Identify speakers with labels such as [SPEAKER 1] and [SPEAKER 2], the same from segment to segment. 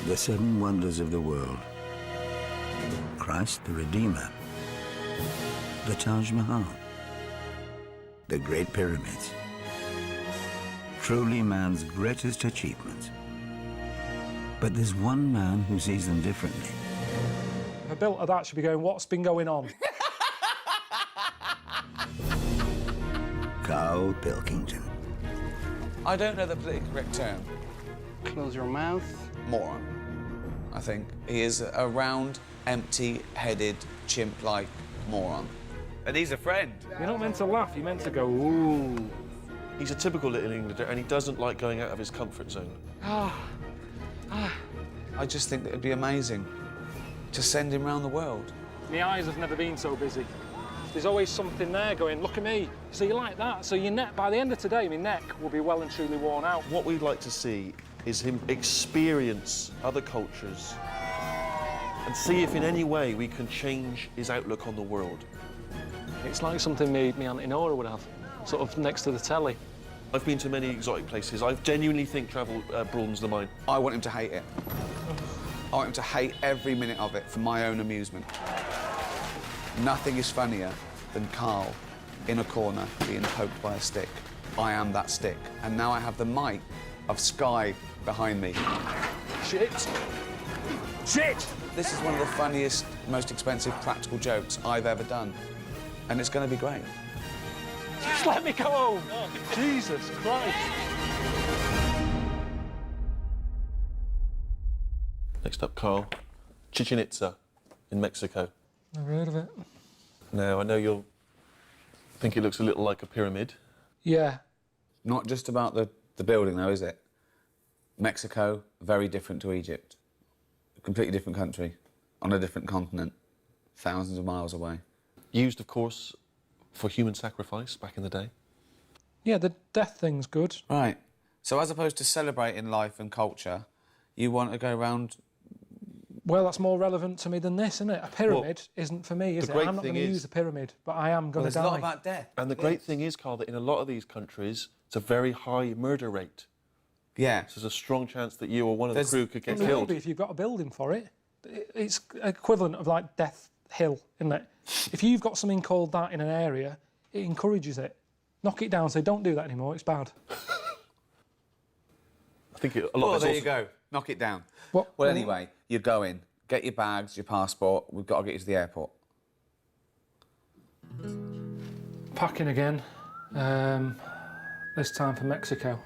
[SPEAKER 1] The seven wonders of the world. Christ the Redeemer. The Taj Mahal. The Great Pyramids. Truly man's greatest achievements. But there's one man who sees them differently.
[SPEAKER 2] A built of that should be going, what's been going on?
[SPEAKER 1] Karl Pilkington.
[SPEAKER 3] I don't know the politically correct term.
[SPEAKER 4] Close your mouth.
[SPEAKER 3] Moron, I think. He is a round, empty-headed, chimp-like moron. And he's a friend.
[SPEAKER 2] You're not meant to laugh, you're meant to go, ooh.
[SPEAKER 5] He's a typical Little Englander, and he doesn't like going out of his comfort zone.
[SPEAKER 3] I just think that it'd be amazing to send him around the world.
[SPEAKER 2] My eyes have never been so busy. There's always something there going, look at me. So you like that? So your neck, by the end of today, my neck will be well and truly worn out.
[SPEAKER 5] What we'd like to see is him experience other cultures and see if in any way we can change his outlook on the world.
[SPEAKER 2] It's like something me Auntie Nora would have, sort of next to the telly.
[SPEAKER 5] I've been to many exotic places. I genuinely think travel broadens the mind.
[SPEAKER 3] I want him to hate it. I want him to hate every minute of it for my own amusement. Nothing is funnier than Karl in a corner being poked by a stick. I am that stick. And now I have the might of Sky behind me.
[SPEAKER 2] Shit! Shit!
[SPEAKER 3] This is one of the funniest, most expensive practical jokes I've ever done. And it's going to be great.
[SPEAKER 2] Just let me go home! Jesus Christ!
[SPEAKER 5] Next up, Karl. Chichen Itza in Mexico.
[SPEAKER 2] Never heard of it.
[SPEAKER 5] Now, I know you'll think it looks a little like a pyramid.
[SPEAKER 2] Yeah.
[SPEAKER 3] Not just about the building, though, is it? Mexico, very different to Egypt. A completely different country, on a different continent, thousands of miles away.
[SPEAKER 5] Used, of course, for human sacrifice back in the day.
[SPEAKER 2] Yeah, the death thing's good.
[SPEAKER 3] Right. So as opposed to celebrating life and culture, you want to go around...
[SPEAKER 2] Well, that's more relevant to me than this, isn't it? A pyramid isn't for me, is
[SPEAKER 5] the
[SPEAKER 2] it?
[SPEAKER 5] great
[SPEAKER 2] I'm not going to
[SPEAKER 5] thing
[SPEAKER 2] use
[SPEAKER 5] is-
[SPEAKER 2] a pyramid, but I am going to
[SPEAKER 3] There's
[SPEAKER 2] die.
[SPEAKER 3] a lot about death.
[SPEAKER 5] And the great thing is, Karl, that in a lot of these countries, it's a very high murder rate.
[SPEAKER 3] Yeah.
[SPEAKER 5] So there's a strong chance that you or one of the
[SPEAKER 3] There's-
[SPEAKER 5] crew could get
[SPEAKER 2] Maybe
[SPEAKER 5] killed.
[SPEAKER 2] if you've got a building for it. It's equivalent of like Death Hill, isn't it? If you've got something called that in an area, it encourages it. Knock it down, say, don't do that anymore, it's bad.
[SPEAKER 5] I think a lot of
[SPEAKER 3] there
[SPEAKER 5] it's
[SPEAKER 3] you go. Knock it down.
[SPEAKER 2] What?
[SPEAKER 3] Well, anyway, you go in, get your bags, your passport. We've got to get you to the airport.
[SPEAKER 2] Packing again. This time for Mexico.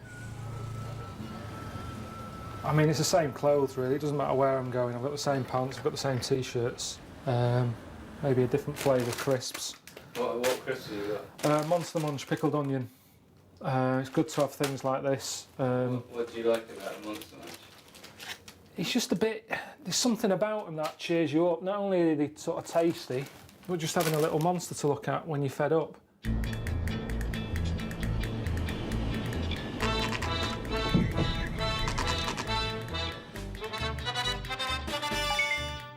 [SPEAKER 2] I mean, it's the same clothes, really. It doesn't matter where I'm going. I've got the same pants, I've got the same T-shirts. Maybe a different flavour crisps.
[SPEAKER 6] What crisps have you got?
[SPEAKER 2] Monster Munch pickled onion. It's good to have things like this.
[SPEAKER 6] What do you like about Monster Munch?
[SPEAKER 2] It's just a bit... There's something about them that cheers you up. Not only are they sort of tasty, but just having a little monster to look at when you're fed up.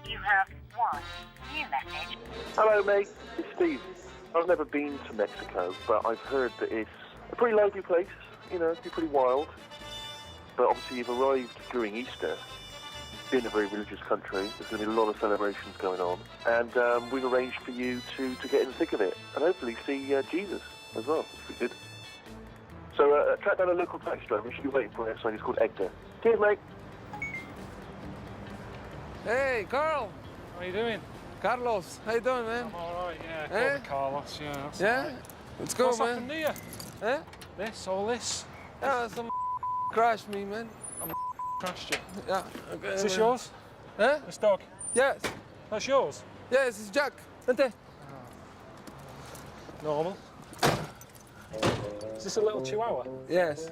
[SPEAKER 7] You have one new message.
[SPEAKER 8] Hello, mate. It's Steve. I've never been to Mexico, but I've heard that it's a pretty lively place. You know, it's pretty wild. But obviously, you've arrived during Easter. Being a very religious country, there's going to be a lot of celebrations going on, and we've arranged for you to get in the thick of it, and hopefully see Jesus as well. That's pretty good. So track down a local taxi driver. He should be waiting for you outside. He's called Hector. Cheers, mate.
[SPEAKER 6] Hey, Karl!
[SPEAKER 2] How are you doing?
[SPEAKER 6] Carlos, how you doing, man?
[SPEAKER 2] I'm all right, yeah.
[SPEAKER 6] Eh?
[SPEAKER 2] Called Carlos, yeah. That's
[SPEAKER 6] Yeah?
[SPEAKER 2] all right.
[SPEAKER 6] Let's go,
[SPEAKER 2] What's
[SPEAKER 6] man.
[SPEAKER 2] happened to you?
[SPEAKER 6] Eh?
[SPEAKER 2] This, all this?
[SPEAKER 6] Yeah, some crashed me, man.
[SPEAKER 2] Crashed you.
[SPEAKER 6] Yeah. Okay,
[SPEAKER 2] Is this
[SPEAKER 6] man.
[SPEAKER 2] yours?
[SPEAKER 6] Eh?
[SPEAKER 2] This dog?
[SPEAKER 6] Yes.
[SPEAKER 2] That's yours?
[SPEAKER 6] Yes, it's Jack. Ante.
[SPEAKER 2] Normal. Is this a little chihuahua?
[SPEAKER 6] Yes.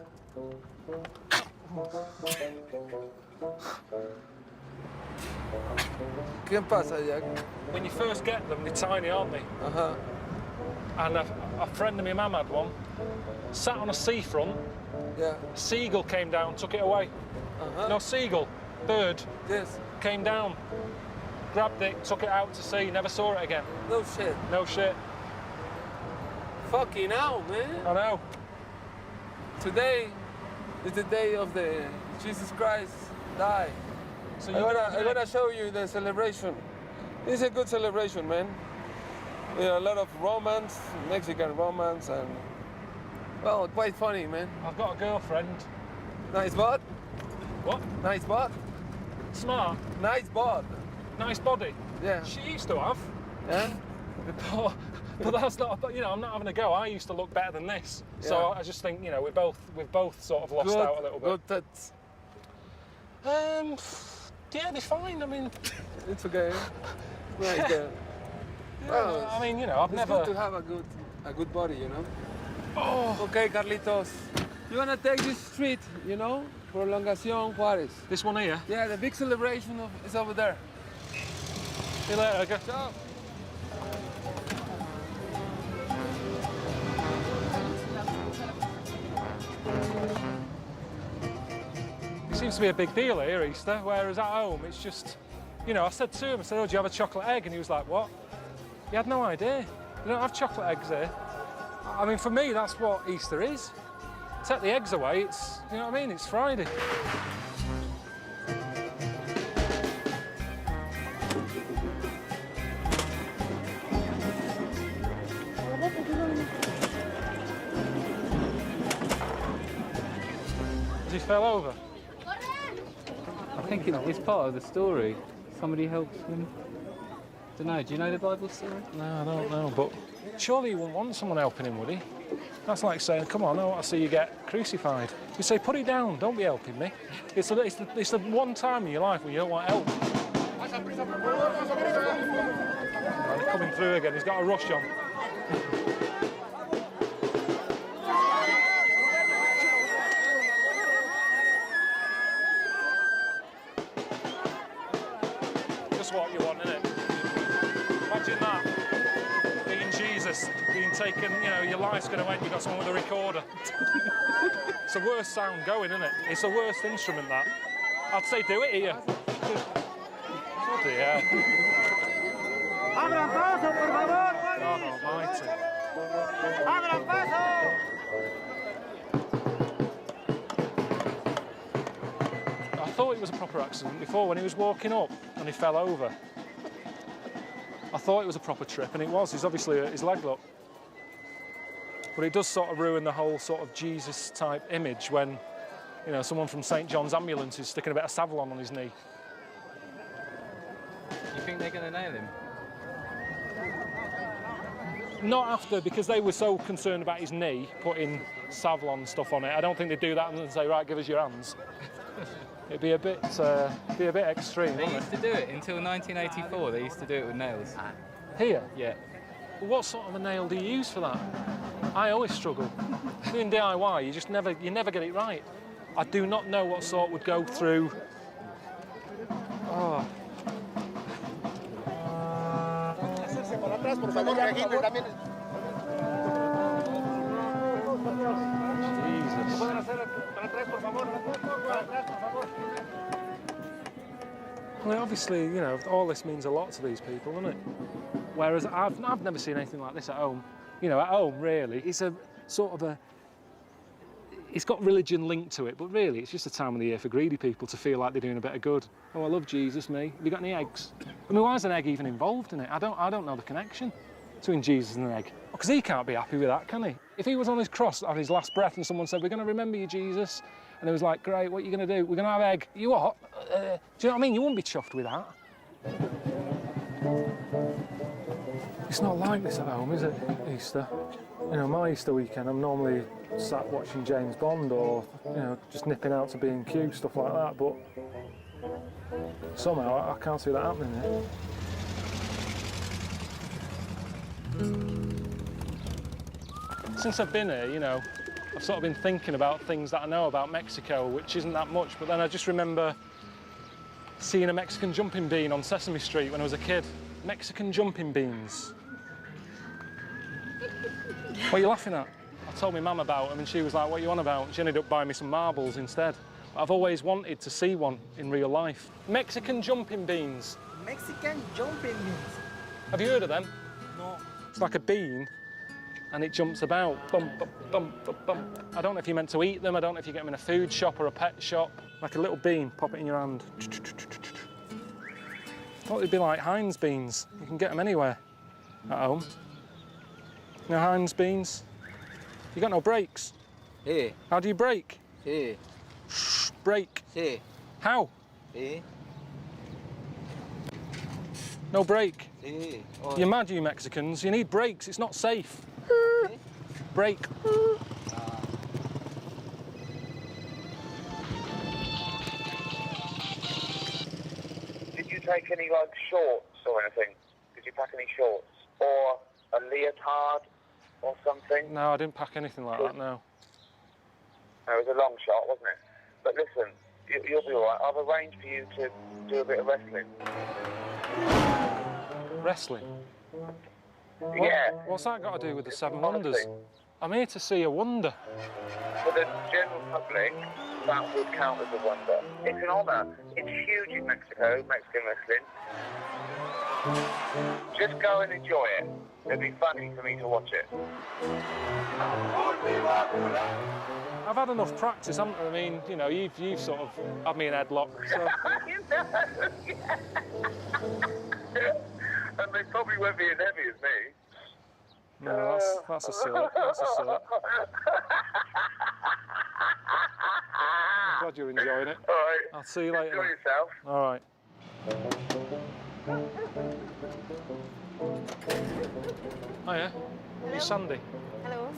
[SPEAKER 6] ¿Qué pasa, Jack?
[SPEAKER 2] When you first get them, they're tiny, aren't they?
[SPEAKER 6] Uh-huh.
[SPEAKER 2] And a friend of my mum had one, sat on a seafront,
[SPEAKER 6] Yeah.
[SPEAKER 2] a seagull came down, took it away.
[SPEAKER 6] Uh-huh.
[SPEAKER 2] No, seagull, bird,
[SPEAKER 6] Yes.
[SPEAKER 2] came down, grabbed it, took it out to sea, never saw it again.
[SPEAKER 6] No shit.
[SPEAKER 2] No shit.
[SPEAKER 6] Fucking hell, man.
[SPEAKER 2] I know.
[SPEAKER 6] Today is the day of the Jesus Christ died.
[SPEAKER 2] So
[SPEAKER 6] I'm gonna show you the celebration. It's a good celebration, man. With a lot of romance, Mexican romance, and well, quite funny, man.
[SPEAKER 2] I've got a girlfriend.
[SPEAKER 6] Nice bod.
[SPEAKER 2] What?
[SPEAKER 6] Nice bod.
[SPEAKER 2] Smart.
[SPEAKER 6] Nice bod.
[SPEAKER 2] Nice body.
[SPEAKER 6] Yeah.
[SPEAKER 2] She used to have.
[SPEAKER 6] Yeah.
[SPEAKER 2] But that's not. You know, I'm not having a go. I used to look better than this. So
[SPEAKER 6] Yeah.
[SPEAKER 2] I just think, you know, we've both sort of lost out a little bit.
[SPEAKER 6] Good tits.
[SPEAKER 2] Yeah, they're fine. I mean,
[SPEAKER 6] It's okay. Nice girl. Well,
[SPEAKER 2] I mean, you know, I've
[SPEAKER 6] it's
[SPEAKER 2] never.
[SPEAKER 6] good to have a good body, you know.
[SPEAKER 2] Oh,
[SPEAKER 6] Okay, Carlitos. You wanna take this street, you know, Prolongación Juárez.
[SPEAKER 2] this one here.
[SPEAKER 6] Yeah, the big celebration is over there.
[SPEAKER 2] See you later. Okay.
[SPEAKER 6] Ciao.
[SPEAKER 2] It seems to be a big deal here, Easter, whereas at home it's just, you know, I said to him, I said, oh, do you have a chocolate egg? And he was like, what? He had no idea. You don't have chocolate eggs here. I mean, for me, that's what Easter is. Take the eggs away, it's, you know what I mean? It's Friday. Has he fell over?
[SPEAKER 9] I think it's part of the story. Somebody helps him. Don't know. Do you know the Bible story?
[SPEAKER 2] No, I don't know, but surely he wouldn't want someone helping him, would he? That's like saying, come on, I want to see you get crucified. You say, put it down, don't be helping me. It's the one time in your life when you don't want help. And he's coming through again, he's got a rush on. Just what you want, innit? Imagine that. Being Jesus, being taken, you know, your life's going to end, you've got someone with a recorder. It's the worst sound going, isn't it? It's the worst instrument, that. I'd say do it here. Bloody hell.
[SPEAKER 10] ¡Abran paso, por favor!
[SPEAKER 2] God almighty.
[SPEAKER 10] ¡Abran paso!
[SPEAKER 2] I thought it was a proper accident before when he was walking up and he fell over. I thought it was a proper trip, and it was. He's obviously hurt his leg, look. But it does sort of ruin the whole sort of Jesus-type image when, you know, someone from St. John's Ambulance is sticking a bit of Savlon on his knee.
[SPEAKER 9] You think they're going to nail him?
[SPEAKER 2] Not after, because they were so concerned about his knee, putting Savlon stuff on it. I don't think they'd do that and then say, right, give us your hands. It'd be a bit extreme,
[SPEAKER 9] They
[SPEAKER 2] wouldn't
[SPEAKER 9] used to do it until 1984. They used to do it with nails.
[SPEAKER 2] it? Here?
[SPEAKER 9] Yeah.
[SPEAKER 2] Well, what sort of a nail do you use for that? I always struggle. Doing DIY, you never get it right. I do not know what sort would go through. Oh. Jesus. Well, obviously, you know, all this means a lot to these people, doesn't it? Whereas I've never seen anything like this at home. You know, at home, really, it's a sort of a... It's got religion linked to it, but really, it's just a time of the year for greedy people to feel like they're doing a bit of good. Oh, I love Jesus, me. Have you got any eggs? I mean, why is an egg even involved in it? I don't know the connection between Jesus and an egg. Because he can't be happy with that, can he? If he was on his cross on his last breath and someone said, we're going to remember you, Jesus, and it was like, great, what are you going to do? We're going to have egg. You what? Do you know what I mean? You wouldn't be chuffed with that. It's not like this at home, is it, Easter? You know, my Easter weekend, I'm normally sat watching James Bond or, you know, just nipping out to B&Q, stuff like that, but somehow I can't see that happening here. Since I've been here, you know, I've sort of been thinking about things that I know about Mexico, which isn't that much, but then I just remember seeing a Mexican jumping bean on Sesame Street when I was a kid. Mexican jumping beans. What are you laughing at? I told my mum about them and she was like, what are you on about? She ended up buying me some marbles instead. I've always wanted to see one in real life. Mexican jumping beans.
[SPEAKER 10] Mexican jumping beans.
[SPEAKER 2] Have you heard of them?
[SPEAKER 10] No.
[SPEAKER 2] It's like a bean and it jumps about. Bump, bump, bump, bump, bump. I don't know if you're meant to eat them. I don't know if you get them in a food shop or a pet shop. Like a little bean, pop it in your hand. thought they'd be like Heinz beans. You can get them anywhere at home. You know Heinz beans? You got no brakes?
[SPEAKER 11] Yeah.
[SPEAKER 2] How do you brake?
[SPEAKER 11] Yeah.
[SPEAKER 2] Shh, brake.
[SPEAKER 11] Yeah.
[SPEAKER 2] How?
[SPEAKER 11] Yeah.
[SPEAKER 2] No brake.
[SPEAKER 11] Yeah. Oh.
[SPEAKER 2] You're mad, you Mexicans. You need brakes. It's not safe. Brake.
[SPEAKER 8] Did you take any, like, shorts or anything? Did you pack any shorts? Or a leotard or something?
[SPEAKER 2] No, I didn't pack anything like that, no.
[SPEAKER 8] No, it was a long shot, wasn't it? But listen, you'll be all right. I've arranged for you to do a bit of wrestling.
[SPEAKER 2] Wrestling?
[SPEAKER 8] Yeah.
[SPEAKER 2] What's that got to do with the Seven
[SPEAKER 8] Honestly.
[SPEAKER 2] Wonders? I'm here to see a wonder.
[SPEAKER 8] For the general public, that would count as a wonder. It's an honour. It's huge in Mexico, Mexican wrestling. Just go and enjoy it. It'll be funny for me to watch it.
[SPEAKER 2] I've had enough practice, haven't I? I mean, you know, you've sort of had me in headlock, so...
[SPEAKER 8] And they probably won't be as heavy as me.
[SPEAKER 2] No, that's a cert. That's a cert. I'm glad you're enjoying it.
[SPEAKER 8] All right.
[SPEAKER 2] I'll see you later.
[SPEAKER 8] Enjoy yourself.
[SPEAKER 2] All right. Oh, yeah? You Sandy?
[SPEAKER 12] Hello.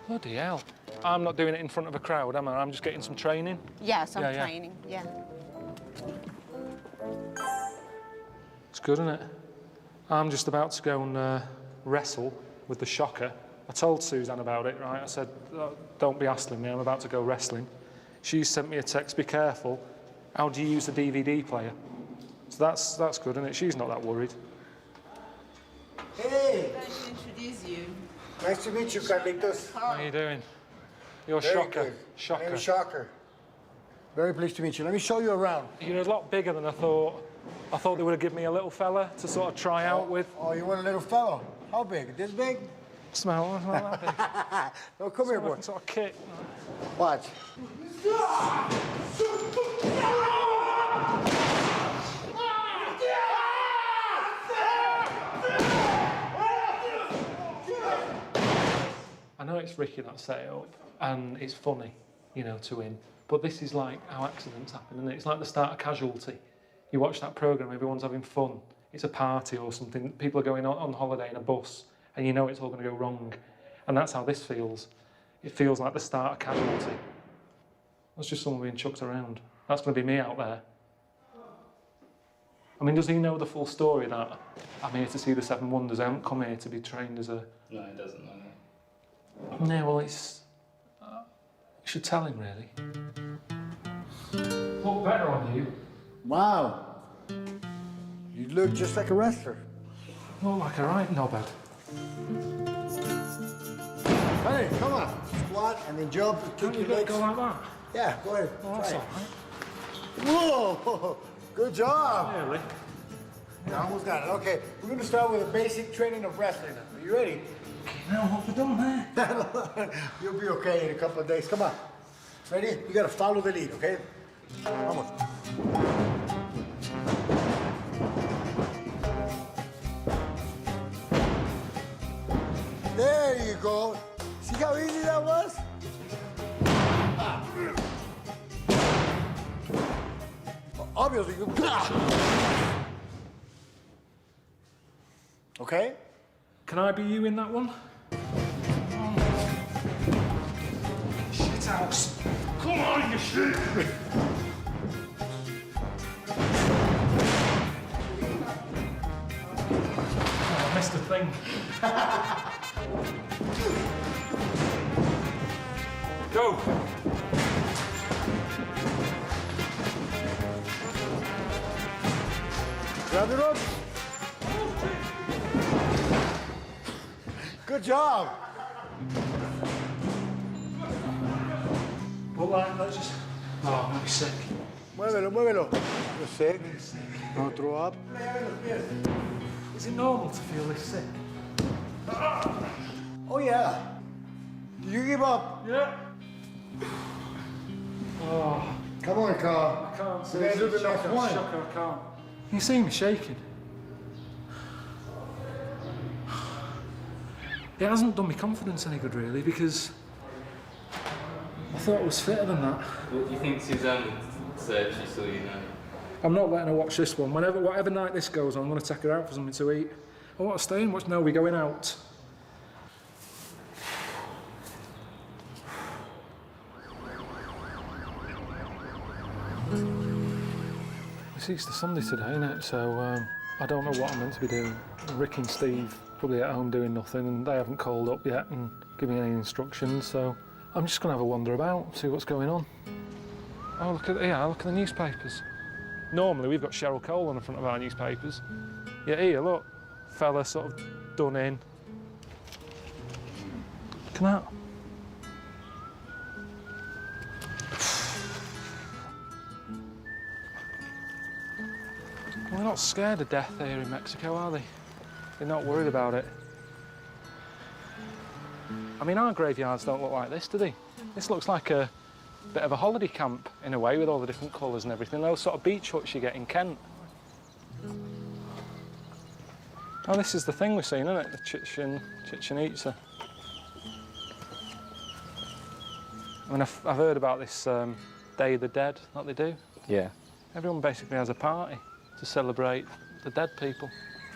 [SPEAKER 2] Bloody hell. I'm not doing it in front of a crowd, am I? I'm just getting some training.
[SPEAKER 12] Yeah, some
[SPEAKER 2] Yeah, yeah.
[SPEAKER 12] training, yeah.
[SPEAKER 2] It's good, isn't it? I'm just about to go and wrestle with the shocker. I told Suzanne about it, right? I said, oh, don't be hassling me, I'm about to go wrestling. She sent me a text, be careful. How do you use the DVD player? So that's good, isn't it? She's not that worried.
[SPEAKER 10] Hey,
[SPEAKER 12] Nice to introduce you.
[SPEAKER 10] nice to meet you, Carlitos.
[SPEAKER 2] How are you doing? You're
[SPEAKER 10] Very
[SPEAKER 2] Shocker.
[SPEAKER 10] good. My
[SPEAKER 2] Shocker.
[SPEAKER 10] name is Shocker. Very pleased to meet you. Let me show you around.
[SPEAKER 2] You're a lot bigger than I thought. I thought they would have given me a little fella to sort of try out with.
[SPEAKER 10] Oh, you want a little fellow? How big? This big?
[SPEAKER 2] Smell not that big.
[SPEAKER 10] No, come here,
[SPEAKER 2] Sort
[SPEAKER 10] boy.
[SPEAKER 2] of- Sort of kick.
[SPEAKER 10] Watch.
[SPEAKER 2] I know it's Ricky that set it up, and it's funny, you know, to him. But this is like how accidents happen, isn't it? It's like the start of Casualty. You watch that programme, everyone's having fun. It's a party or something. People are going on holiday in a bus, and you know it's all going to go wrong. And that's how this feels. It feels like the start of Casualty. That's just someone being chucked around. That's going to be me out there. I mean, does he know the full story that I'm here to see the Seven Wonders? I haven't come here to be trained as a...
[SPEAKER 9] No, it doesn't know that.
[SPEAKER 2] Yeah, well, it's... you should tell him, really. Look better on you.
[SPEAKER 10] Wow. You look just like a wrestler.
[SPEAKER 2] Look like a right knobhead.
[SPEAKER 10] Hey, come on. Squat and then jump and
[SPEAKER 2] Can't
[SPEAKER 10] kick
[SPEAKER 2] you
[SPEAKER 10] your legs.
[SPEAKER 2] go like that?
[SPEAKER 10] Yeah, go ahead.
[SPEAKER 2] Oh, that's
[SPEAKER 10] Try
[SPEAKER 2] all
[SPEAKER 10] it.
[SPEAKER 2] right.
[SPEAKER 10] Whoa, good job.
[SPEAKER 2] Really?
[SPEAKER 10] You almost got it. Okay, we're going to start with a basic training of wrestling. Are you ready?
[SPEAKER 2] Now, what have we done there?
[SPEAKER 10] You'll be okay in a couple of days. Come on. Ready? You got to follow the lead, okay? Vamos. There you go. See how easy that was? Obviously, you... Okay?
[SPEAKER 2] Can I be you in that one? Shit house. Come on, you shit! Oh, I missed a thing. Go!
[SPEAKER 10] Grab it up. Good job.
[SPEAKER 2] Well, let's just... Oh, I'm gonna be sick.
[SPEAKER 10] Muévelo, muévelo. You're sick. Don't throw up.
[SPEAKER 2] Is it normal to feel this sick?
[SPEAKER 10] Oh, yeah. Do you give up?
[SPEAKER 2] Yeah. Oh,
[SPEAKER 10] Come on, Karl.
[SPEAKER 2] I can't
[SPEAKER 10] We're gonna do the next one.
[SPEAKER 2] Shocker, I can't. You see me shaking. It hasn't done me confidence any good, really, because I thought I was fitter than that.
[SPEAKER 9] What do you think Suzanne said she saw you now?
[SPEAKER 2] I'm not letting her watch this one. Whatever night this goes on, I'm going to take her out for something to eat. I want to stay and watch. No, we're going out. It's Easter Sunday today, isn't it? So I don't know what I'm meant to be doing. Rick and Steve probably at home doing nothing, and they haven't called up yet and given me any instructions. So I'm just going to have a wander about, see what's going on. Oh, look at the newspapers. Normally we've got Cheryl Cole on the front of our newspapers. Yeah, here, look, fella sort of done in. Look at that. Well, they're not scared of death here in Mexico, are they? They're not worried about it. I mean, our graveyards don't look like this, do they? This looks like a bit of a holiday camp, in a way, with all the different colours and everything. Those sort of beach huts you get in Kent. Oh, this is the thing we're seeing, isn't it? The Chichen Itza. I mean, I've heard about this Day of the Dead that they do.
[SPEAKER 9] Yeah.
[SPEAKER 2] Everyone basically has a party to celebrate the dead people.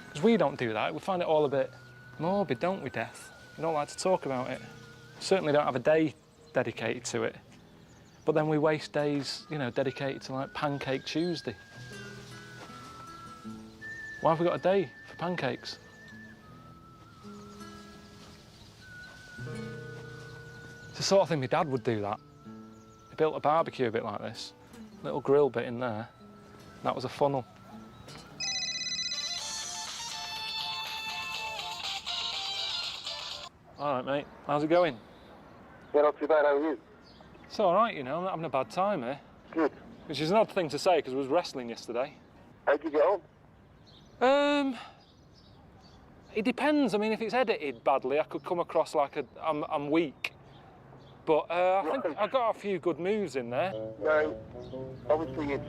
[SPEAKER 2] Because we don't do that. We find it all a bit morbid, don't we, death? We don't like to talk about it. Certainly don't have a day dedicated to it. But then we waste days, you know, dedicated to, like, Pancake Tuesday. Why have we got a day for pancakes? It's the sort of thing my dad would do that. He built a barbecue a bit like this. Little grill bit in there. That was a funnel. All right, mate. How's it going?
[SPEAKER 8] Yeah, not too bad. How are you?
[SPEAKER 2] It's all right, you know. I'm not having a bad time here.
[SPEAKER 8] Good.
[SPEAKER 2] Which is an odd thing to say, because I was wrestling yesterday.
[SPEAKER 8] How'd you get on?
[SPEAKER 2] It depends. I mean, if it's edited badly, I could come across like I'm weak. But I think I got a few good moves in there.
[SPEAKER 8] No, obviously it's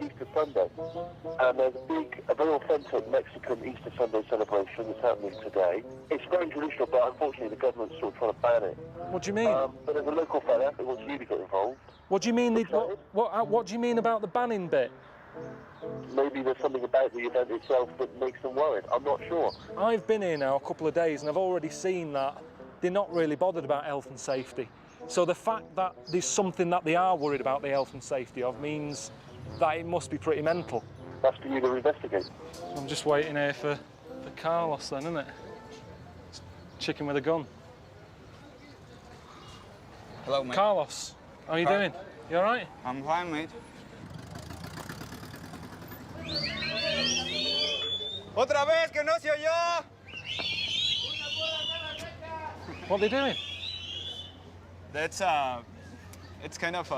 [SPEAKER 8] Easter Sunday, and there's a very authentic Mexican Easter Sunday celebration that's happening today. It's very traditional, but unfortunately the government's sort of trying to ban it.
[SPEAKER 2] What do you mean?
[SPEAKER 8] But there's a local fella who wants you to get involved.
[SPEAKER 2] What do you mean? What do you mean about the banning bit?
[SPEAKER 8] Maybe there's something about the event itself that makes them worried. I'm not sure.
[SPEAKER 2] I've been here now a couple of days, and I've already seen that they're not really bothered about health and safety. So the fact that there's something that they are worried about the health and safety of means that it must be pretty mental.
[SPEAKER 8] That's for you to investigate.
[SPEAKER 2] I'm just waiting here for Carlos then, isn't it? Chicken with a gun.
[SPEAKER 11] Hello, mate.
[SPEAKER 2] Carlos, how are you doing? You all right?
[SPEAKER 11] I'm fine, mate. Otra vez que no se oyó.
[SPEAKER 2] What are they doing?
[SPEAKER 11] That's it's kind of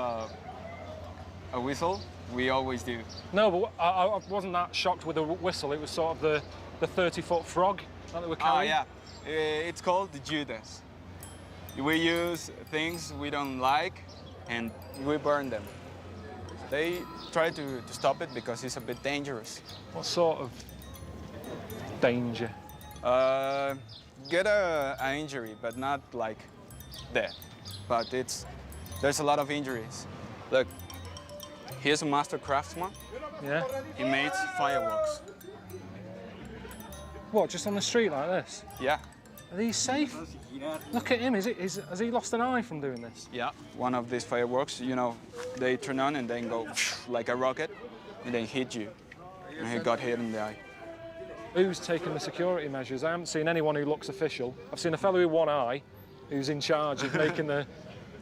[SPEAKER 11] a whistle. We always do.
[SPEAKER 2] No, but I wasn't that shocked with the whistle. It was sort of the 30-foot frog that they were carrying.
[SPEAKER 11] Oh yeah, it's called the Judas. We use things we don't like and we burn them. They try to stop it because it's a bit dangerous.
[SPEAKER 2] What sort of danger?
[SPEAKER 11] Get an injury, but not like death. But there's a lot of injuries. Look, here's a master craftsman.
[SPEAKER 2] Yeah.
[SPEAKER 11] He makes fireworks.
[SPEAKER 2] What, just on the street like this?
[SPEAKER 11] Yeah.
[SPEAKER 2] Are these safe? Look at him. Has he lost an eye from doing this?
[SPEAKER 11] Yeah. One of these fireworks, you know, they turn on and then go like a rocket and then hit you. And he got hit in the eye.
[SPEAKER 2] Who's taking the security measures? I haven't seen anyone who looks official. I've seen a fellow with one eye who's in charge of making the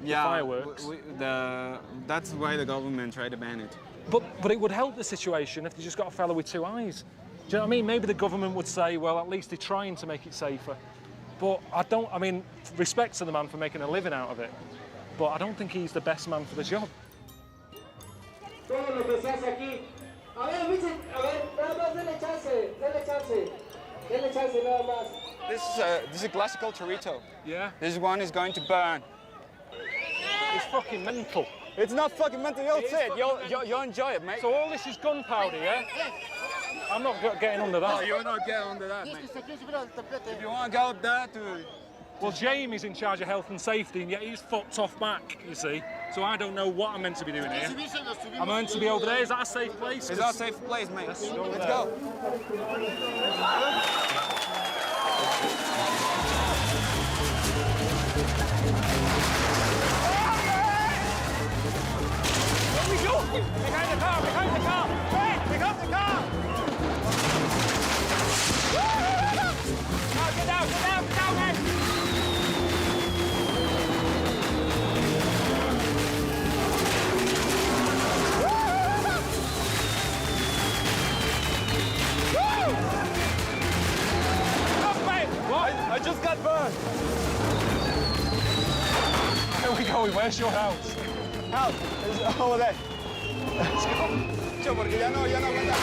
[SPEAKER 2] fireworks.
[SPEAKER 11] That's why the government tried to ban it.
[SPEAKER 2] But it would help the situation if they just got a fellow with two eyes. Do you know what I mean? Maybe the government would say, well, at least they're trying to make it safer. But I mean, respect to the man for making a living out of it, but I don't think he's the best man for the job.
[SPEAKER 11] This is a classical chorito.
[SPEAKER 2] Yeah?
[SPEAKER 11] This one is going to burn.
[SPEAKER 2] It's fucking mental.
[SPEAKER 11] It's not fucking mental. You'll see it. You'll enjoy it, mate.
[SPEAKER 2] So all this is gunpowder, yeah? I'm not getting under that.
[SPEAKER 11] No, you're not getting under that, mate. If you want to go up there to...
[SPEAKER 2] Well, Jamie's in charge of health and safety, and yet he's fucked off back, you see. So I don't know what I'm meant to be doing here. I'm meant to be over there. Is that a safe place?
[SPEAKER 11] It's our safe place, mate.
[SPEAKER 2] Let's
[SPEAKER 11] go.
[SPEAKER 2] Where are we going? Behind the car, behind the car! Wait, pick up the car! No, get down, man!
[SPEAKER 11] I just got burned.
[SPEAKER 2] Where are we going? Where's your house?
[SPEAKER 11] House is over there. Let's go. Yo, porque ya no aguanta.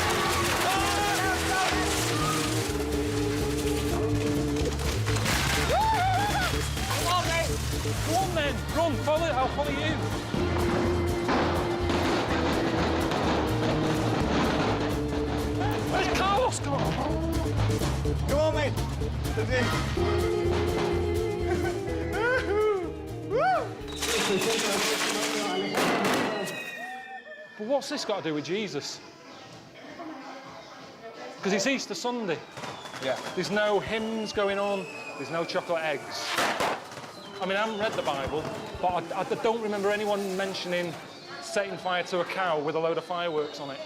[SPEAKER 2] Come on, mate. Go on, then. Run, follow it. I'll follow you. Where's Carlos? Come on.
[SPEAKER 11] Come on, mate.
[SPEAKER 2] But what's this got to do with Jesus? Because it's Easter Sunday.
[SPEAKER 11] Yeah.
[SPEAKER 2] There's no hymns going on. There's no chocolate eggs. I mean, I haven't read the Bible, but I don't remember anyone mentioning setting fire to a cow with a load of fireworks on it.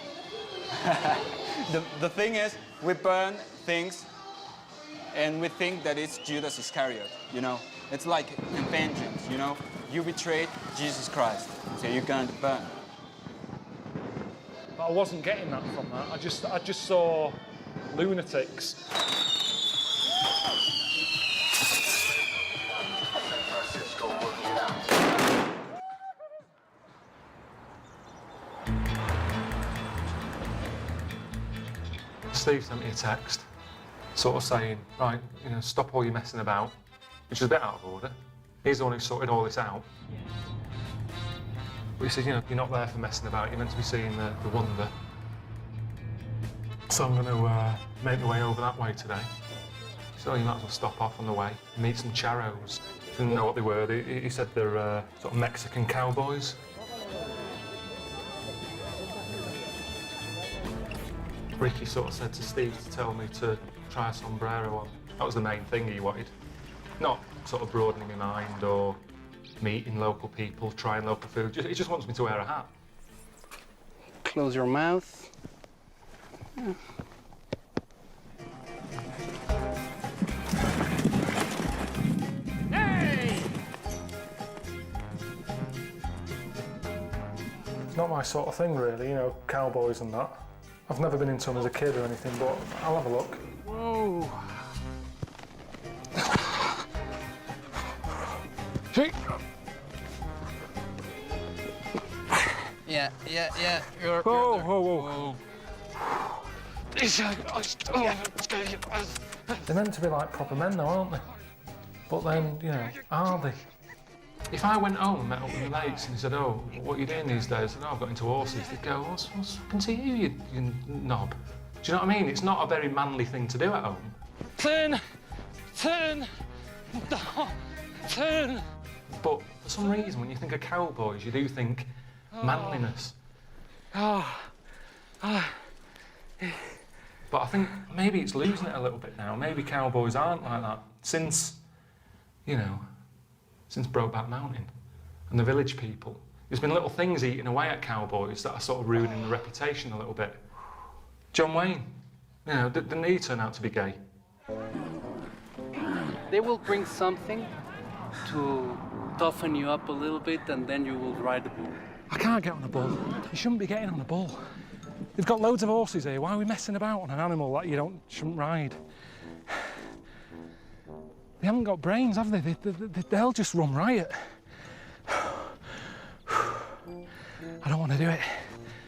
[SPEAKER 11] The thing is, we burn things and we think that it's Judas Iscariot, you know? It's like a vengeance, you know? You betrayed Jesus Christ, so you're going to burn.
[SPEAKER 2] But I wasn't getting that from that. I just saw lunatics. Steve sent me a text, sort of saying, right, you know, stop all your messing about, which is a bit out of order. He's the one who sorted all this out. But he said, you know, you're not there for messing about, you're meant to be seeing the wonder. So I'm going to make my way over that way today. So you might as well stop off on the way and meet some charros. Didn't know what they were. He said they're sort of Mexican cowboys. Ricky sort of said to Steve to tell me to try a sombrero on. That was the main thing he wanted. Not sort of broadening my mind or meeting local people, trying local food. He just wants me to wear a hat.
[SPEAKER 4] Close your mouth.
[SPEAKER 2] Hey! It's not my sort of thing, really, you know, cowboys and that. I've never been into them as a kid or anything, but I'll have a look. Whoa!
[SPEAKER 4] Yeah.
[SPEAKER 2] Whoa. They're meant to be like proper men, though, aren't they? But then, you know, are they? If I went home and met up with my mates and he said, oh, what are you doing these days? I said, oh, I've got into horses. They'd go, what's happened to you, you knob? Do you know what I mean? It's not a very manly thing to do at home. Turn! But for some reason, when you think of cowboys, you do think manliness. But I think maybe it's losing it a little bit now. Maybe cowboys aren't like that since, you know, since Brokeback Mountain and the village people. There's been little things eating away at cowboys that are sort of ruining the reputation a little bit. John Wayne, you know, didn't he turn out to be gay?
[SPEAKER 4] They will bring something to toughen you up a little bit, and then you will ride the bull.
[SPEAKER 2] I can't get on a bull. You shouldn't be getting on a bull. They've got loads of horses here. Why are we messing about on an animal that you shouldn't ride? They haven't got brains, have they? They'll just run riot. I don't want to do it.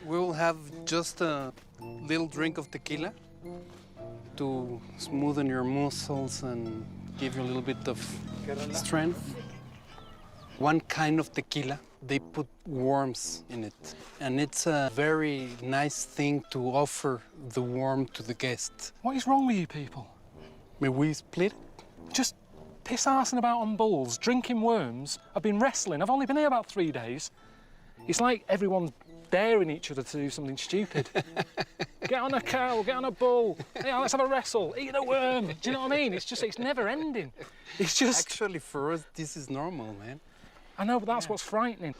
[SPEAKER 4] We'll have just a little drink of tequila to smoothen your muscles and give you a little bit of strength. One kind of tequila they put worms in it. And it's a very nice thing to offer the worm to the guest.
[SPEAKER 2] What is wrong with you people?
[SPEAKER 4] May we split it?
[SPEAKER 2] Just piss-arsing about on bulls, drinking worms. I've been wrestling. I've only been here about 3 days. It's like everyone's daring each other to do something stupid. Get on a cow, get on a bull. Yeah, let's have a wrestle. Eat a worm. Do you know what I mean? It's never ending. It's just...
[SPEAKER 4] Actually, for us, this is normal, man.
[SPEAKER 2] I know, but that's what's frightening.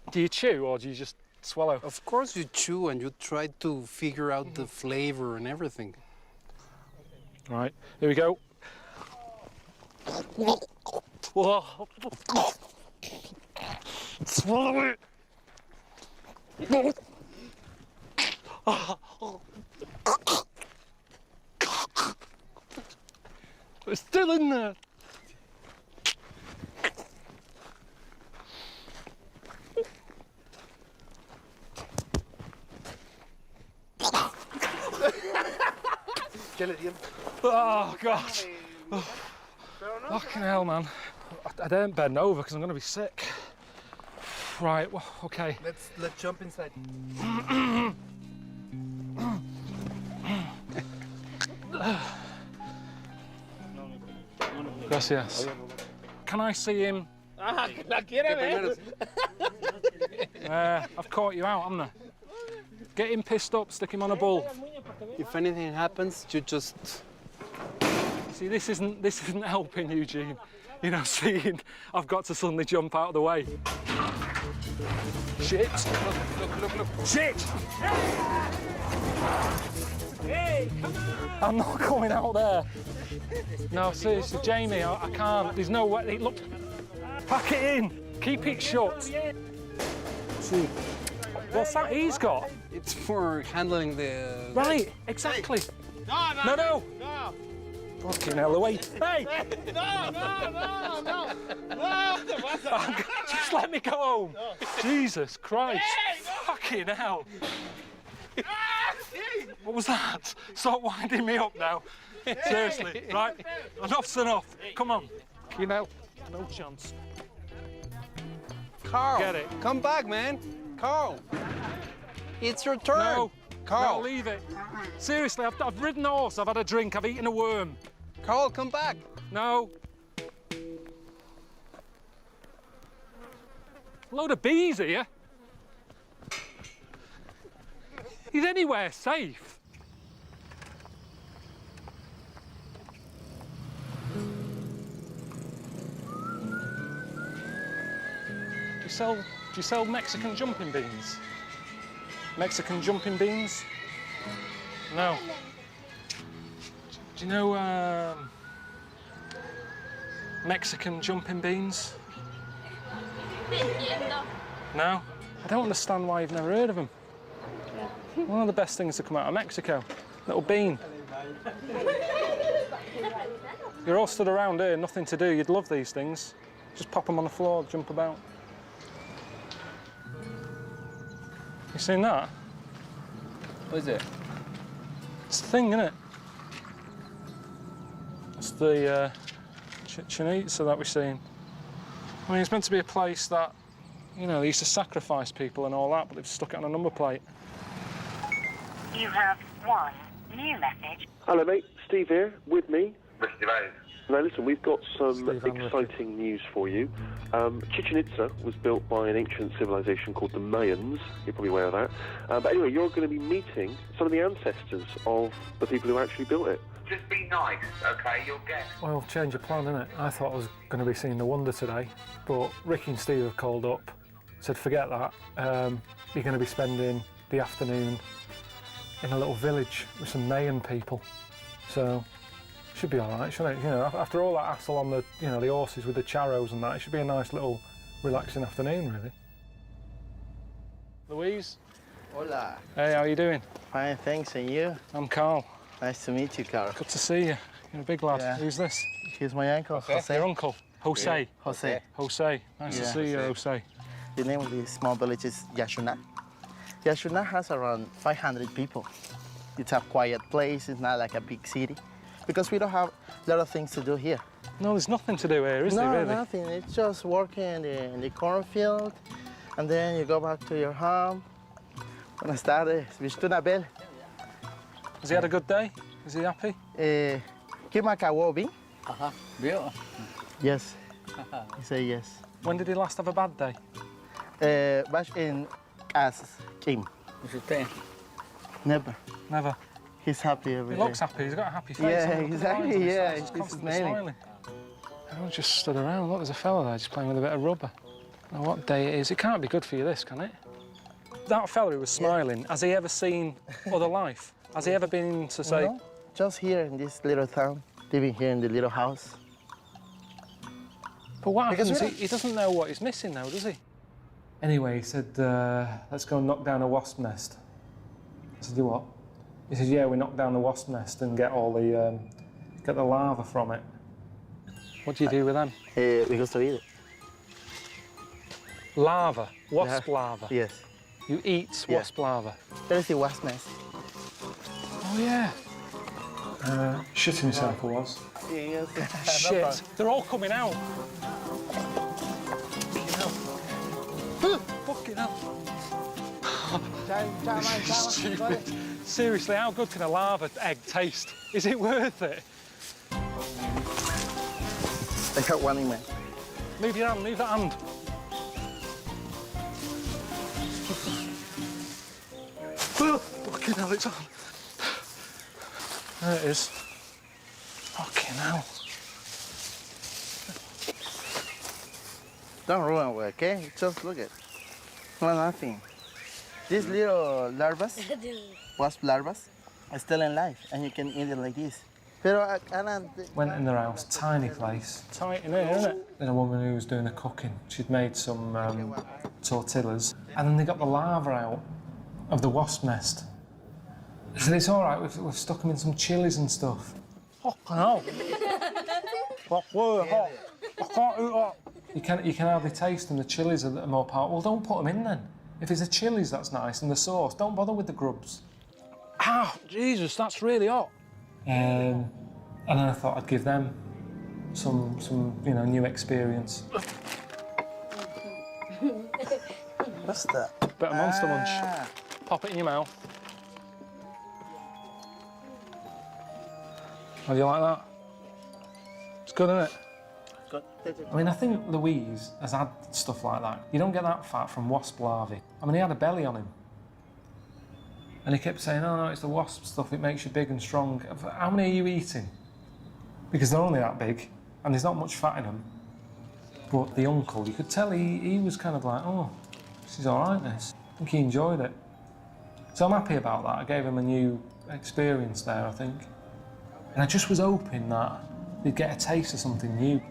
[SPEAKER 2] Do you chew or do you just swallow?
[SPEAKER 4] Of course you chew and you try to figure out the flavor and everything.
[SPEAKER 2] Right, here we go. Swallow it. It's still in there. Oh, God. Oh. Fucking hell, man. I daren't bend over because I'm going to be sick. Right, well, OK.
[SPEAKER 12] Let's jump inside.
[SPEAKER 2] Gracias. Can I see him?
[SPEAKER 12] I've
[SPEAKER 2] caught you out, haven't I? Get him pissed up, stick him on a bull.
[SPEAKER 4] If anything happens, you just...
[SPEAKER 2] See, this isn't helping, Eugene. You know, seeing I've got to suddenly jump out of the way. Shit! Look. Shit! Hey, come on! I'm not going out there. No, seriously, Jamie, I can't. There's no way. Look, pack it in. Keep it shut. See, what's that he's got?
[SPEAKER 4] It's for handling the...
[SPEAKER 2] Right, exactly. No. Fucking hell, wait. Hey! No! Just let me go home. No. Jesus Christ. Hey, no. Fucking hell. What was that? Stop winding me up now. Seriously, right? Enough's enough. Come on. You know, no chance.
[SPEAKER 4] Karl,
[SPEAKER 2] get it.
[SPEAKER 4] Come back, man. Karl, it's your turn.
[SPEAKER 2] No,
[SPEAKER 4] Karl,
[SPEAKER 2] no, leave it. Seriously, I've ridden a horse, I've had a drink, I've eaten a worm.
[SPEAKER 4] Karl, come back.
[SPEAKER 2] No. Load of bees here. Is anywhere safe? Do you sell Mexican jumping beans? Mexican jumping beans? No. Do you know Mexican jumping beans? No? I don't understand why you've never heard of them. One of the best things to come out of Mexico. Little bean. You're all stood around here, nothing to do. You'd love these things. Just pop them on the floor, jump about. You seen that?
[SPEAKER 9] What is it?
[SPEAKER 2] It's the thing, isn't it? It's the Chichen Itza that we're seeing. I mean, it's meant to be a place that, you know, they used to sacrifice people and all that, but they've stuck it on a number plate.
[SPEAKER 7] You have one new message.
[SPEAKER 8] Hello, mate. Steve here, with me. Now, listen, we've got some exciting news for you. Chichen Itza was built by an ancient civilization called the Mayans. You're probably aware of that. But anyway, you're going to be meeting some of the ancestors of the people who actually built it.
[SPEAKER 13] Just be nice, OK? You'll get...
[SPEAKER 2] Well, change of plan, innit? I thought I was going to be seeing the wonder today, but Ricky and Steve have called up, said forget that. You're going to be spending the afternoon in a little village with some Mayan people. So... should be all right, shouldn't it? You know, after all that hassle on the, you know, the horses with the charros and that, it should be a nice little relaxing afternoon, really. Louise?
[SPEAKER 14] Hola.
[SPEAKER 2] Hey, how are you doing?
[SPEAKER 14] Fine, thanks, and you?
[SPEAKER 2] I'm Karl.
[SPEAKER 14] Nice to meet you, Karl.
[SPEAKER 2] Good to see you. You're a big lad.
[SPEAKER 14] Yeah.
[SPEAKER 2] Who's this?
[SPEAKER 14] He's my uncle, Jose.
[SPEAKER 2] Your uncle? Jose?
[SPEAKER 14] Yeah. Jose.
[SPEAKER 2] Jose. Nice to see you, Jose.
[SPEAKER 14] The name of the small village is Yaxuna. Yaxuna has around 500 people. It's a quiet place, it's not like a big city. because we don't have a lot of things to do here.
[SPEAKER 2] No, there's nothing to do here, is there, really?
[SPEAKER 14] No, nothing. It's just working in the cornfield, and then you go back to your home. Buenas tardes. Viste una belle?
[SPEAKER 2] Has he had a good day? Is he happy?
[SPEAKER 14] Que me acabó bien?
[SPEAKER 9] Beautiful.
[SPEAKER 14] Yes. He said yes.
[SPEAKER 2] When did he last have a bad day?
[SPEAKER 14] Back in as Kim. Never.
[SPEAKER 2] Never.
[SPEAKER 14] He's happy every
[SPEAKER 2] He
[SPEAKER 14] day.
[SPEAKER 2] looks happy. He's got a happy face.
[SPEAKER 14] Yeah,
[SPEAKER 2] Look at the
[SPEAKER 14] exactly,
[SPEAKER 2] lines on his
[SPEAKER 14] yeah,
[SPEAKER 2] face. He's
[SPEAKER 14] he's
[SPEAKER 2] constantly
[SPEAKER 14] smiling.
[SPEAKER 2] smiling. Everyone's just stood around. Look, there's a fella there just playing with a bit of rubber. Now, what day it is? It can't be good for you, this, can it? That fella who was smiling, has he ever seen other life? Has he ever been to say...
[SPEAKER 14] No, just here in this little town, living here in the little house.
[SPEAKER 2] But what
[SPEAKER 14] Because
[SPEAKER 2] happens? He doesn't know what he's missing now, does he? Anyway, he said, let's go and knock down a wasp nest. I said, you what? He said, yeah, we knock down the wasp nest and get all the, get the larva from it. What do you do with them?
[SPEAKER 14] We go to eat it.
[SPEAKER 2] Larva? Wasp larva?
[SPEAKER 14] Yes.
[SPEAKER 2] You eat wasp larva?
[SPEAKER 14] There is the wasp nest.
[SPEAKER 2] Oh, yeah. Shitting himself, I was.
[SPEAKER 14] Yes.
[SPEAKER 2] Shit. They're all coming out. Fucking hell. Stupid. Seriously, how good can a larva egg taste? Is it worth it?
[SPEAKER 14] I got one in my...
[SPEAKER 2] Move your hand, move that hand. Fucking hell, it's on. There it is. Fucking hell.
[SPEAKER 14] Don't ruin it, okay? Just look at it. No, nothing. These little larvas, wasp larvas, are still in life, and you can eat it like this. Pero I
[SPEAKER 2] Went in their house, tiny place. Tight in here, isn't it? Then a woman who was doing the cooking, she'd made some tortillas, and then they got the larva out of the wasp nest. She said, it's all right, we've stuck them in some chilies and stuff. Oh, no. Hot. I can't eat that. You can hardly taste them, the chilies are more powerful. Well, don't put them in then. If it's the chilies that's nice and the sauce, don't bother with the grubs. Ah, Jesus, that's really hot. And then I thought I'd give them some new experience.
[SPEAKER 14] What's that?
[SPEAKER 2] Bit of Monster Munch. Pop it in your mouth. How do you like that? It's good, isn't it?
[SPEAKER 14] Good.
[SPEAKER 2] I mean, I think Louise has had stuff like that. You don't get that fat from wasp larvae. I mean, he had a belly on him. And he kept saying, oh, no, it's the wasp stuff, it makes you big and strong. How many are you eating? Because they're only that big, and there's not much fat in them. But the uncle, you could tell he was kind of like, oh, this is all right, this. I think he enjoyed it. So I'm happy about that. I gave him a new experience there, I think. And I just was hoping that he'd get a taste of something new.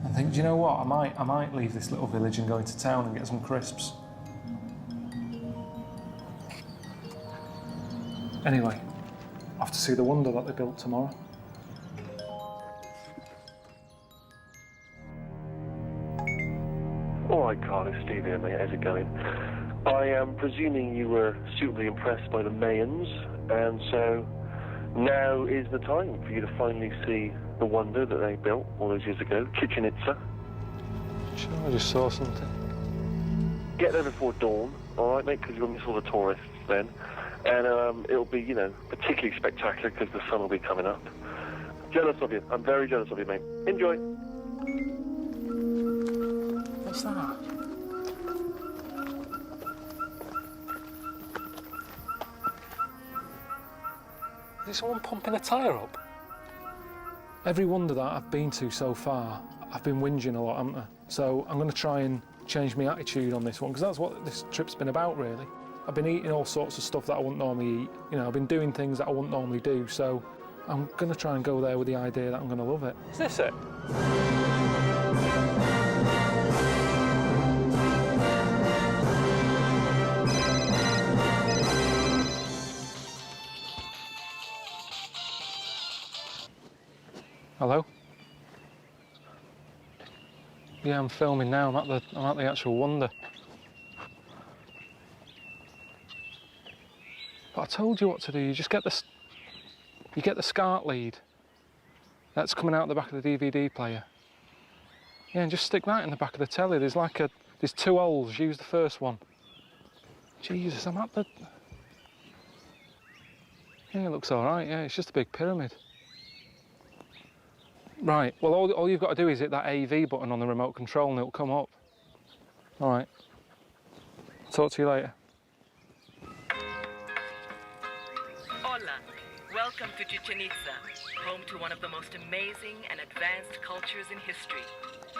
[SPEAKER 2] I think, do you know what? I might leave this little village and go into town and get some crisps. Anyway, I have to see the wonder that they built tomorrow.
[SPEAKER 8] All right, Karl, it's Steve here, mate. How's it going? I am presuming you were suitably impressed by the Mayans, and so now is the time for you to finally see the wonder that they built all those years ago, Chichen Itza.
[SPEAKER 2] Sure, I just saw something.
[SPEAKER 8] Get there before dawn, all right, mate, because you'll miss all the tourists then. And it'll be, particularly spectacular because the sun will be coming up. Jealous of you. I'm very jealous of you, mate. Enjoy.
[SPEAKER 2] What's that? Is it someone pumping a tyre up? Every wonder that I've been to so far, I've been whinging a lot, haven't I? So I'm going to try and change my attitude on this one, because that's what this trip's been about, really. I've been eating all sorts of stuff that I wouldn't normally eat. I've been doing things that I wouldn't normally do, so I'm going to try and go there with the idea that I'm going to love it. Is this it? Hello? Yeah, I'm filming now. I'm at the actual wonder. But I told you what to do. You just get the SCART lead. That's coming out the back of the DVD player. Yeah, and just stick that in the back of the telly. There's there's 2 holes, use the first one. Jesus, I'm at the... Yeah, it looks all right, yeah, it's just a big pyramid. Right, well, all you've got to do is hit that AV button on the remote control and it'll come up. All right. Talk to you later.
[SPEAKER 15] Hola. Welcome to Chichen Itza, home to one of the most amazing and advanced cultures in history,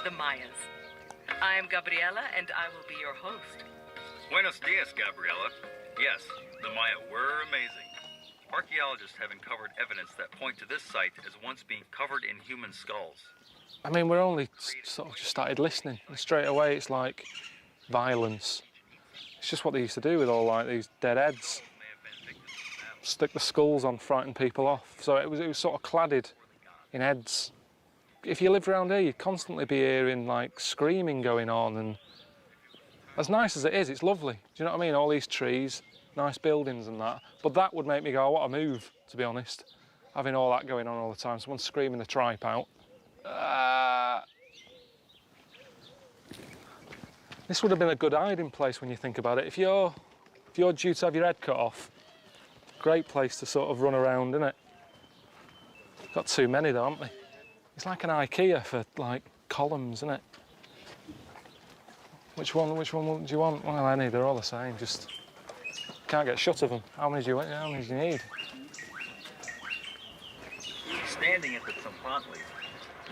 [SPEAKER 15] the Mayans. I am Gabriela, and I will be your host.
[SPEAKER 16] Buenos dias, Gabriela. Yes, the Maya were amazing. Archaeologists have uncovered evidence that point to this site as once being covered in human skulls.
[SPEAKER 2] I mean, we're only sort of just started listening, and straight away it's like violence. It's just what they used to do with all like these dead heads. Stick the skulls on, frighten people off. So it was sort of cladded in heads. If you live around here, you'd constantly be hearing like screaming going on, and as nice as it is, it's lovely. Do you know what I mean? All these trees, nice buildings and that. But that would make me go, I want to move, to be honest. Having all that going on all the time. Someone screaming the tripe out. This would have been a good hiding place when you think about it. If you're due to have your head cut off, great place to sort of run around, isn't it? Got too many though, haven't we? It's like an IKEA for like columns, isn't it? Which one do you want? Well, any, they're all the same, just can't get shut of them. How many do you need?
[SPEAKER 16] Standing at the Tzompantli,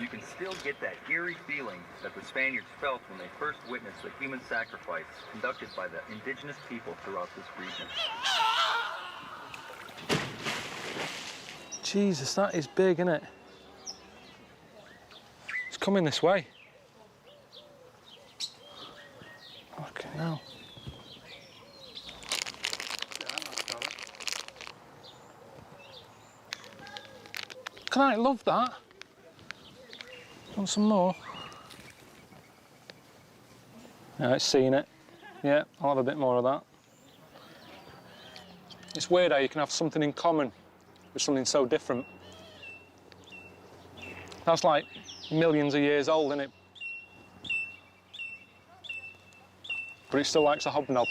[SPEAKER 16] you can still get that eerie feeling that the Spaniards felt when they first witnessed the human sacrifice conducted by the indigenous people throughout this region.
[SPEAKER 2] Jesus, that is big, isn't it? It's coming this way. Okay, now. Can I love that? Want some more? Yeah, it's seen it. Yeah, I'll have a bit more of that. It's weird how you can have something in common with something so different. That's like millions of years old, isn't it? But it still likes a hobnob.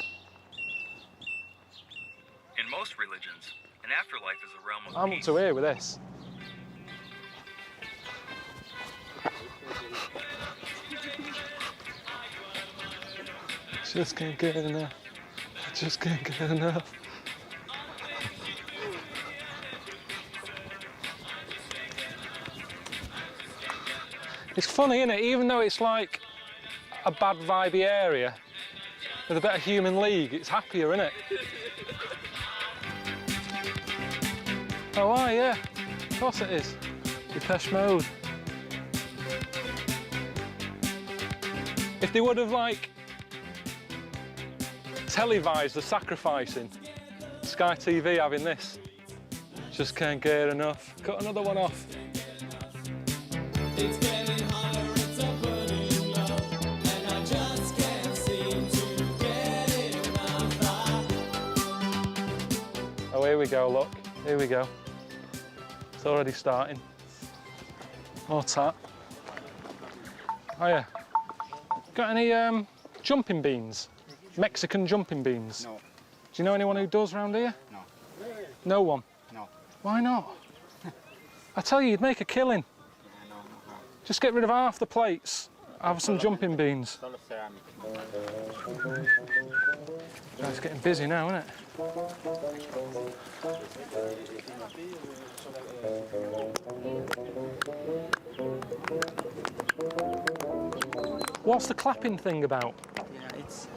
[SPEAKER 16] In most religions, an afterlife is a realm of
[SPEAKER 2] I'm up to here with this. Just can't get enough. I just can't get enough. It's funny, isn't it? Even though it's like a bad vibey area, with a bit of human league, it's happier, isn't it? Oh, yeah. Of course it is. Depeche Mode. If they would have, like, televised the sacrificing, Sky TV having this, just can't get enough. Cut another one off. It's getting hotter, it's a burning love, and I just can't seem to get enough. Oh, here we go, look. Here we go. It's already starting. More tap. Oh, yeah. Got any jumping beans? Mexican jumping beans?
[SPEAKER 17] No.
[SPEAKER 2] Do you know anyone who does around here?
[SPEAKER 17] No.
[SPEAKER 2] No one?
[SPEAKER 17] No.
[SPEAKER 2] Why not? I tell you, you'd make a killing. Just get rid of half the plates. Have some jumping beans. It's getting busy now, isn't it? What's the clapping thing about?
[SPEAKER 14] Yeah, it's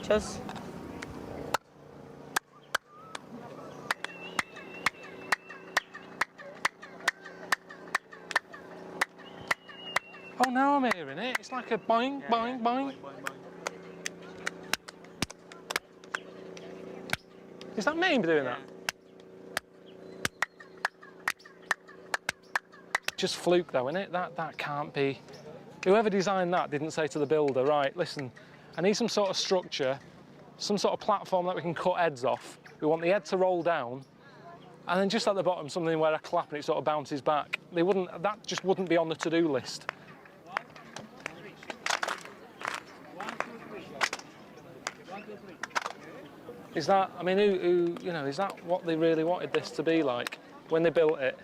[SPEAKER 14] just...
[SPEAKER 2] Oh, now I'm hearing it. It's like a boing, boing, boing. Is that me doing that? Just fluke though, innit? That can't be. Whoever designed that didn't say to the builder, right, listen, I need some sort of structure, some sort of platform that we can cut heads off. We want the head to roll down, And then just at the bottom, something where I clap and it sort of bounces back. That just wouldn't be on the to-do list. Is that, I mean, is that what they really wanted this to be like when they built it?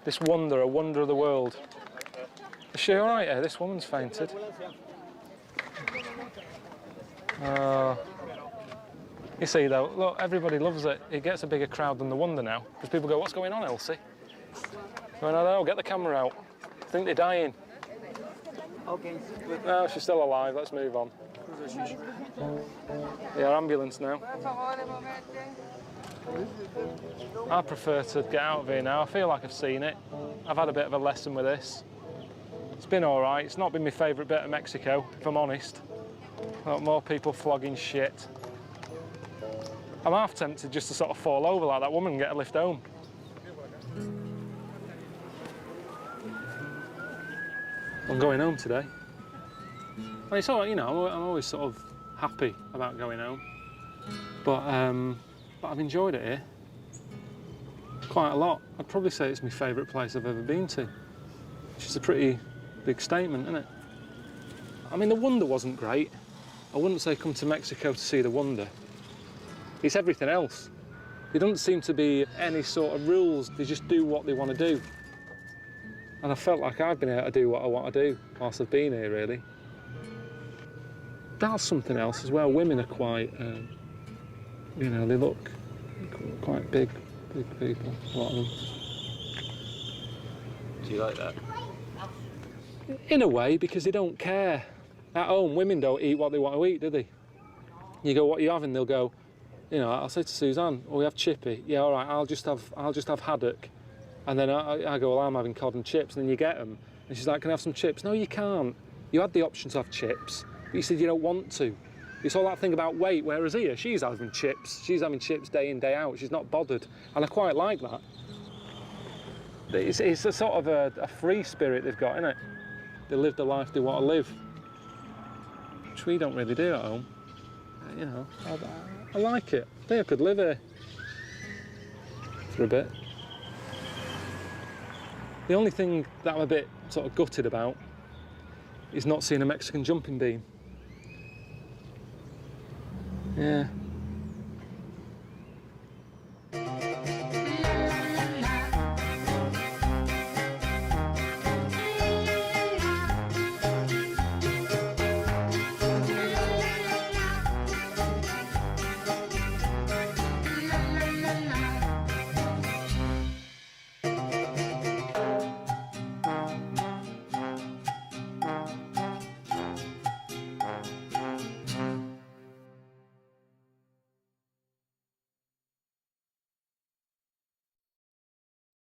[SPEAKER 2] This wonder, a wonder of the world. Is she all right here? This woman's fainted. You see, though, look, everybody loves it. It gets a bigger crowd than the wonder now, because people go, what's going on, Elsie? Going, I don't know, get the camera out. I think they're dying.
[SPEAKER 12] Okay.
[SPEAKER 2] No, she's still alive. Let's move on. Yeah, ambulance now. I prefer to get out of here now. I feel like I've seen it. I've had a bit of a lesson with this. It's been all right. It's not been my favourite bit of Mexico, if I'm honest. More people flogging shit. I'm half tempted just to sort of fall over like that woman and get a lift home. I'm going home today. And it's all right, you know, I'm always sort of happy about going home. But I've enjoyed it here quite a lot. I'd probably say it's my favourite place I've ever been to, which is a pretty big statement, isn't it? I mean, the wonder wasn't great. I wouldn't say come to Mexico to see the wonder. It's everything else. There doesn't seem to be any sort of rules. They just do what they want to do. And I felt like I've been able to do what I want to do whilst I've been here, really. That's something else as well. Women are quite, you know, they look quite big people, a lot of them.
[SPEAKER 9] Do you like that?
[SPEAKER 2] In a way, because they don't care. At home, women don't eat what they want to eat, do they? You go, what are you having? They'll go, you know, I'll say to Suzanne, oh, we have chippy. Yeah, all right, I'll just have haddock. And then I go, well, I'm having cod and chips. And then you get them. And she's like, can I have some chips? No, you can't. You had the option to have chips, but you said you don't want to. It's all that thing about weight, whereas here, she's having chips. She's having chips day in, day out. She's not bothered. And I quite like that. It's a sort of a free spirit they've got, isn't it? They live the life they want to live, which we don't really do at home. You know, I like it. I think I could live here for a bit. The only thing that I'm a bit sort of gutted about is not seeing a Mexican jumping beam. Yeah.